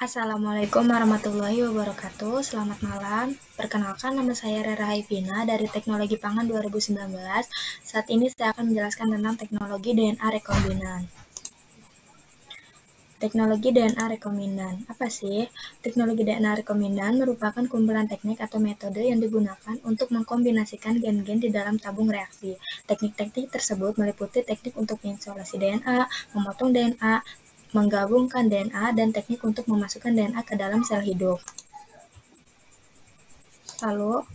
Assalamualaikum warahmatullahi wabarakatuh. Selamat malam. Perkenalkan, nama saya Rera Haifina dari Teknologi Pangan 2019. Saat ini saya akan menjelaskan tentang teknologi DNA rekombinan. Teknologi DNA rekombinan. Apa sih? Teknologi DNA rekombinan merupakan kumpulan teknik atau metode yang digunakan untuk mengkombinasikan gen-gen di dalam tabung reaksi. Teknik-teknik tersebut meliputi teknik untuk mengisolasi DNA, memotong DNA, menggabungkan DNA, dan teknik untuk memasukkan DNA ke dalam sel hidup. Lalu,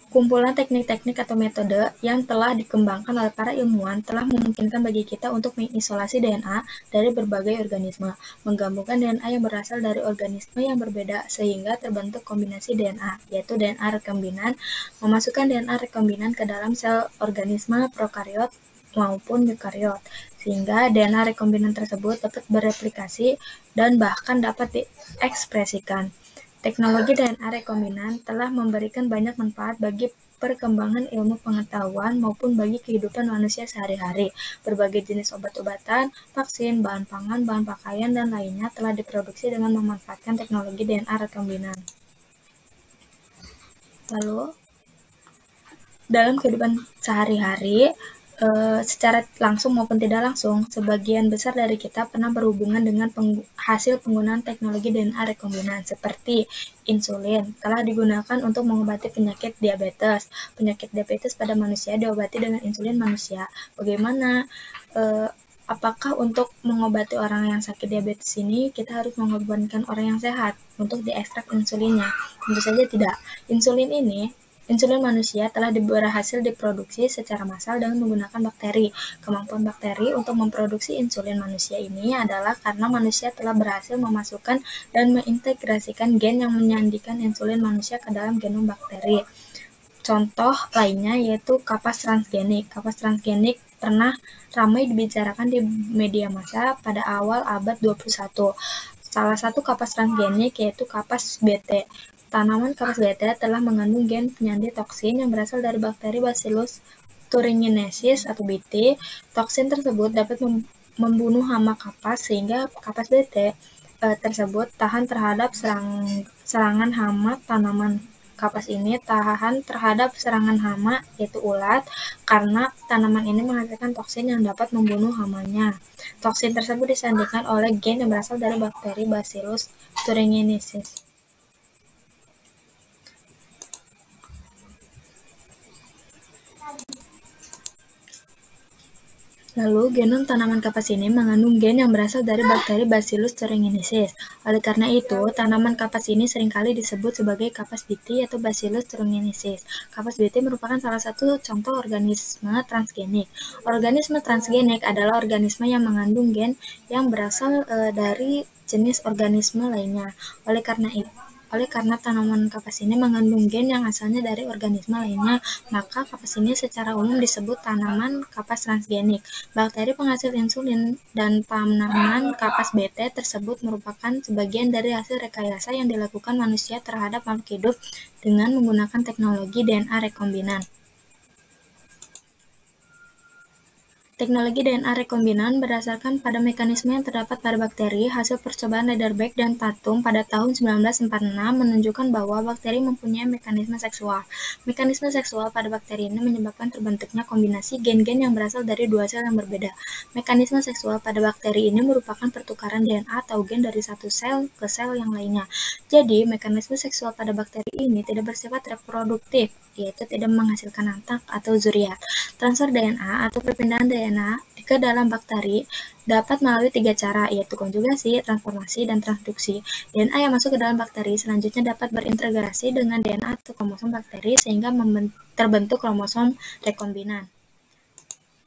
kumpulan teknik-teknik atau metode yang telah dikembangkan oleh para ilmuwan telah memungkinkan bagi kita untuk mengisolasi DNA dari berbagai organisme, menggabungkan DNA yang berasal dari organisme yang berbeda sehingga terbentuk kombinasi DNA, yaitu DNA rekombinan, memasukkan DNA rekombinan ke dalam sel organisme prokariot maupun eukariot, sehingga DNA rekombinan tersebut dapat bereplikasi dan bahkan dapat diekspresikan. Teknologi DNA rekombinan telah memberikan banyak manfaat bagi perkembangan ilmu pengetahuan maupun bagi kehidupan manusia sehari-hari. Berbagai jenis obat-obatan, vaksin, bahan pangan, bahan pakaian, dan lainnya telah diproduksi dengan memanfaatkan teknologi DNA rekombinan. Lalu, dalam kehidupan sehari-hari, secara langsung maupun tidak langsung, sebagian besar dari kita pernah berhubungan dengan hasil penggunaan teknologi DNA rekombinan seperti insulin telah digunakan untuk mengobati penyakit diabetes. Penyakit diabetes pada manusia diobati dengan insulin manusia. Bagaimana? Apakah untuk mengobati orang yang sakit diabetes ini kita harus mengorbankan orang yang sehat untuk diekstrak insulinnya? Tentu saja tidak. Insulin manusia telah berhasil diproduksi secara massal dengan menggunakan bakteri. Kemampuan bakteri untuk memproduksi insulin manusia ini adalah karena manusia telah berhasil memasukkan dan mengintegrasikan gen yang menyandikan insulin manusia ke dalam genom bakteri. Contoh lainnya yaitu kapas transgenik. Kapas transgenik pernah ramai dibicarakan di media massa pada awal abad 21. Salah satu kapas transgenik yaitu kapas BT. Tanaman kapas BT telah mengandung gen penyandi toksin yang berasal dari bakteri Bacillus thuringiensis atau BT. Toksin tersebut dapat membunuh hama kapas sehingga kapas BT tersebut tahan terhadap serangan hama tanaman. Kapas ini tahan terhadap serangan hama, yaitu ulat, karena tanaman ini menghasilkan toksin yang dapat membunuh hamanya. Toksin tersebut disandikan oleh gen yang berasal dari bakteri Bacillus thuringiensis. Lalu, genom tanaman kapas ini mengandung gen yang berasal dari bakteri Bacillus thuringiensis. Oleh karena itu, tanaman kapas ini seringkali disebut sebagai kapas BT atau Bacillus thuringiensis. Kapas BT merupakan salah satu contoh organisme transgenik. Organisme transgenik adalah organisme yang mengandung gen yang berasal dari jenis organisme lainnya. Oleh karena tanaman kapas ini mengandung gen yang asalnya dari organisme lainnya, maka kapas ini secara umum disebut tanaman kapas transgenik. Bakteri penghasil insulin dan tanaman kapas BT tersebut merupakan sebagian dari hasil rekayasa yang dilakukan manusia terhadap makhluk hidup dengan menggunakan teknologi DNA rekombinan. Teknologi DNA rekombinan berdasarkan pada mekanisme yang terdapat pada bakteri. Hasil percobaan Lederbeck dan Tatum pada tahun 1946 menunjukkan bahwa bakteri mempunyai mekanisme seksual. Mekanisme seksual pada bakteri ini menyebabkan terbentuknya kombinasi gen-gen yang berasal dari dua sel yang berbeda. Mekanisme seksual pada bakteri ini merupakan pertukaran DNA atau gen dari satu sel ke sel yang lainnya. Jadi, mekanisme seksual pada bakteri ini tidak bersifat reproduktif, yaitu tidak menghasilkan anak atau zuriat. Transfer DNA atau perpindahan DNA ke dalam bakteri dapat melalui 3 cara, yaitu konjugasi, transformasi, dan transduksi. DNA yang masuk ke dalam bakteri selanjutnya dapat berintegrasi dengan DNA atau kromosom bakteri sehingga terbentuk kromosom rekombinan.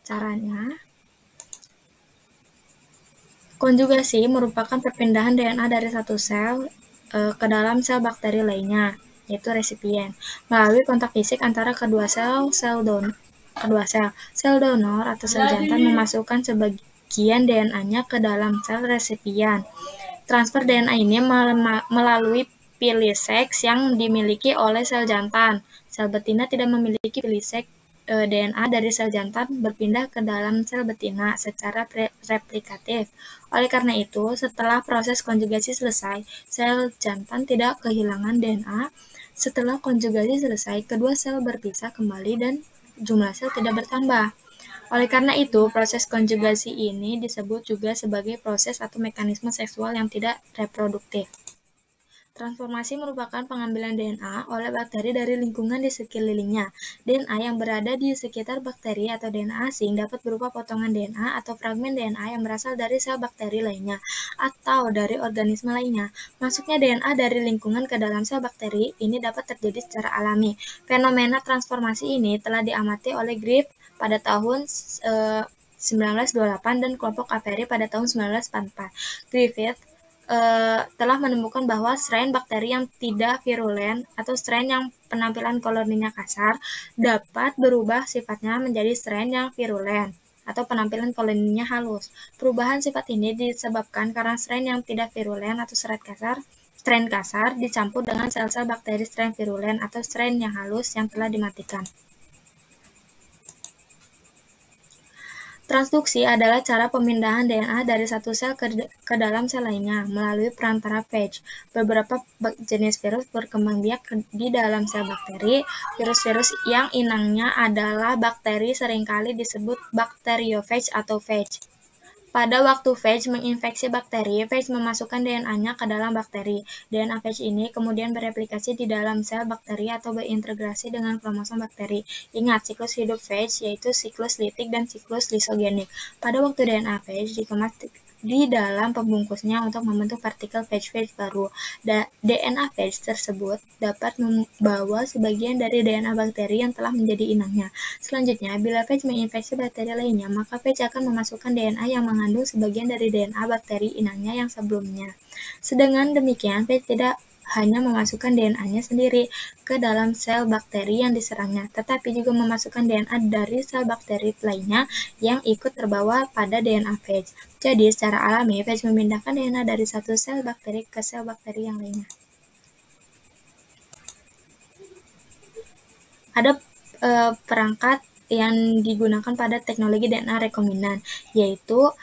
Caranya, konjugasi merupakan perpindahan DNA dari satu sel ke dalam sel bakteri lainnya, yaitu resipien, melalui kontak fisik antara kedua sel. Sel donor atau sel jantan memasukkan sebagian DNA-nya ke dalam sel resipien. Transfer DNA ini melalui piliseks yang dimiliki oleh sel jantan. Sel betina tidak memiliki piliseks DNA dari sel jantan berpindah ke dalam sel betina secara replikatif. Oleh karena itu, setelah proses konjugasi selesai, sel jantan tidak kehilangan DNA. Setelah konjugasi selesai, kedua sel berpisah kembali dan jumlah sel tidak bertambah. Oleh karena itu, proses konjugasi ini disebut juga sebagai proses atau mekanisme seksual yang tidak reproduktif. Transformasi merupakan pengambilan DNA oleh bakteri dari lingkungan di sekelilingnya. DNA yang berada di sekitar bakteri atau DNA asing dapat berupa potongan DNA atau fragmen DNA yang berasal dari sel bakteri lainnya atau dari organisme lainnya. Masuknya DNA dari lingkungan ke dalam sel bakteri ini dapat terjadi secara alami. Fenomena transformasi ini telah diamati oleh Griff pada tahun 1928 dan kelompok Caperi pada tahun 1944. Griffith telah menemukan bahwa strain bakteri yang tidak virulen atau strain yang penampilan koloninya kasar dapat berubah sifatnya menjadi strain yang virulen atau penampilan koloninya halus. Perubahan sifat ini disebabkan karena strain yang tidak virulen atau strain kasar dicampur dengan sel-sel bakteri strain virulen atau strain yang halus yang telah dimatikan. Transduksi adalah cara pemindahan DNA dari satu sel ke dalam sel lainnya melalui perantara phage. Beberapa jenis virus berkembang biak di dalam sel bakteri. Virus-virus yang inangnya adalah bakteri seringkali disebut bakteriophage atau phage. Pada waktu phage menginfeksi bakteri, phage memasukkan DNA-nya ke dalam bakteri. DNA phage ini kemudian bereplikasi di dalam sel bakteri atau berintegrasi dengan kromosom bakteri. Ingat, siklus hidup phage yaitu siklus litik dan siklus lisogenik. Pada waktu DNA phage dikemas di dalam pembungkusnya untuk membentuk partikel phage baru. DNA phage tersebut dapat membawa sebagian dari DNA bakteri yang telah menjadi inangnya. Selanjutnya, bila phage menginfeksi bakteri lainnya, maka phage akan memasukkan DNA yang mengandung sebagian dari DNA bakteri inangnya yang sebelumnya. Sedangkan demikian, phage tidak hanya memasukkan DNA-nya sendiri ke dalam sel bakteri yang diserangnya, tetapi juga memasukkan DNA dari sel bakteri lainnya yang ikut terbawa pada DNA phage. Jadi, secara alami, phage memindahkan DNA dari satu sel bakteri ke sel bakteri yang lainnya. Ada perangkat yang digunakan pada teknologi DNA rekombinan, yaitu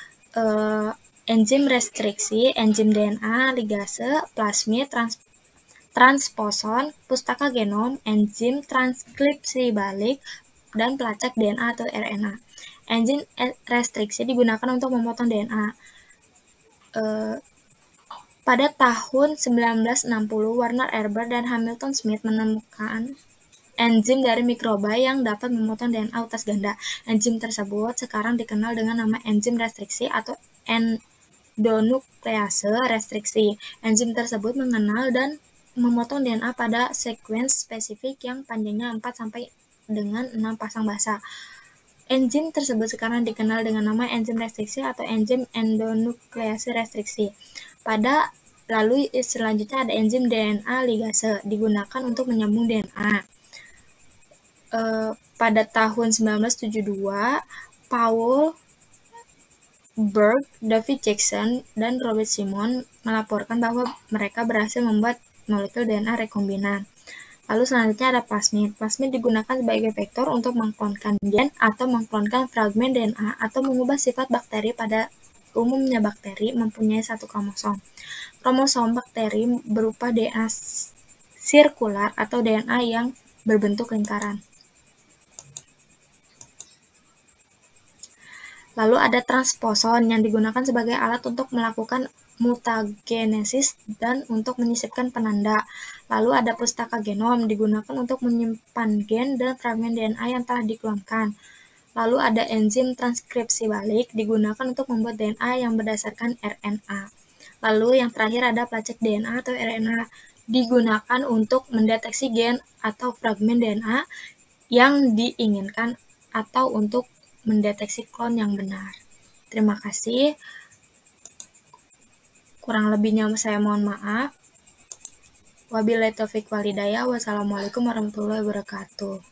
enzim restriksi, enzim DNA ligase, plasmid, transposon, pustaka genom, enzim transkripsi balik, dan pelacak DNA atau RNA. Enzim restriksi digunakan untuk memotong DNA. Pada tahun 1960, Warner Erber dan Hamilton Smith menemukan enzim dari mikroba yang dapat memotong DNA utas ganda. Enzim tersebut sekarang dikenal dengan nama enzim restriksi atau endonuklease restriksi. Enzim tersebut mengenal dan memotong DNA pada sekuens spesifik yang panjangnya 4 sampai dengan 6 pasang basa. Enzim tersebut sekarang dikenal dengan nama enzim restriksi atau enzim endonuklease restriksi. Lalu selanjutnya ada enzim DNA ligase, digunakan untuk menyambung DNA. Pada tahun 1972, Paul Berg, David Jackson, dan Robert Simon melaporkan bahwa mereka berhasil membuat molekul DNA rekombinan. Lalu selanjutnya ada plasmid. Plasmid digunakan sebagai vektor untuk mengklonkan gen atau mengklonkan fragmen DNA atau mengubah sifat bakteri. Pada umumnya bakteri mempunyai satu kromosom. Kromosom bakteri berupa DNA sirkular atau DNA yang berbentuk lingkaran. Lalu ada transposon yang digunakan sebagai alat untuk melakukan mutagenesis dan untuk menyisipkan penanda. Lalu ada pustaka genom digunakan untuk menyimpan gen dan fragmen DNA yang telah diklonkan. Lalu ada enzim transkripsi balik digunakan untuk membuat DNA yang berdasarkan RNA. Lalu yang terakhir ada pelacak DNA atau RNA digunakan untuk mendeteksi gen atau fragmen DNA yang diinginkan atau untuk mendeteksi klon yang benar. Terima kasih. Kurang lebihnya saya mohon maaf. Wabillahi taufiq walhidayah. Wassalamualaikum warahmatullahi wabarakatuh.